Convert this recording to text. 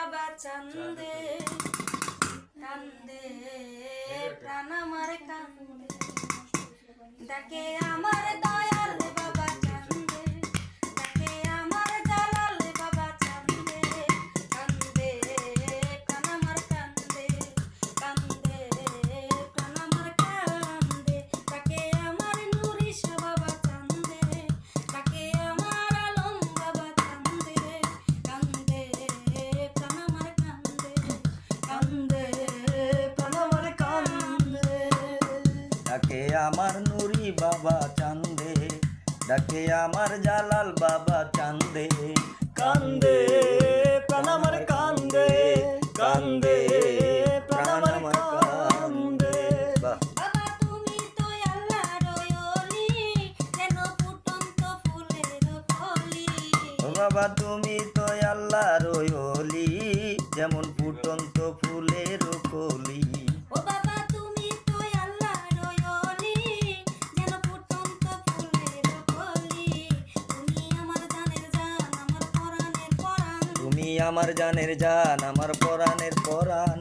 বাবা চান্দে কান্দে প্রাণ আমার কান্দে ডাকে আমার দয়াল বাবা চান্দে ডাকে আমার জালাল বাবা চান্দে কান্দে প্রাণ আমার কান্দে কান্দে প্রাণ আমার কান্দে ডাকে আমার নুরিশ বাবা চান্দে ডাকে আমার আলম বাবা চান্দে কান্দে প্রাণ আমার কান্দে কান্দে প্রাণ আমার কান্দে ডাকে আমার নুরি বাবা চান্দে ডাকে আমার জালাল বাবা চান্দে কান্দে প্রাণ আমার কান্দে কান্দে প্রাণ আমার কান্দে। বাবা তুমি তো আল্লাহর ওলি যেন ফুটন্ত ফুলের কলি ও বাবা তুমি তো আল্লাহর ওলি যেমন ফুটন্ত ফুলের কলি। ও বাবা তুমি তো আল্লাহর ওলি যেন ফুটন্ত ফুলের কলি তুমি আমার জানের জান আমার পরাণের পরাণ তুমি আমার জানের জান আমার পরাণের পরাণ।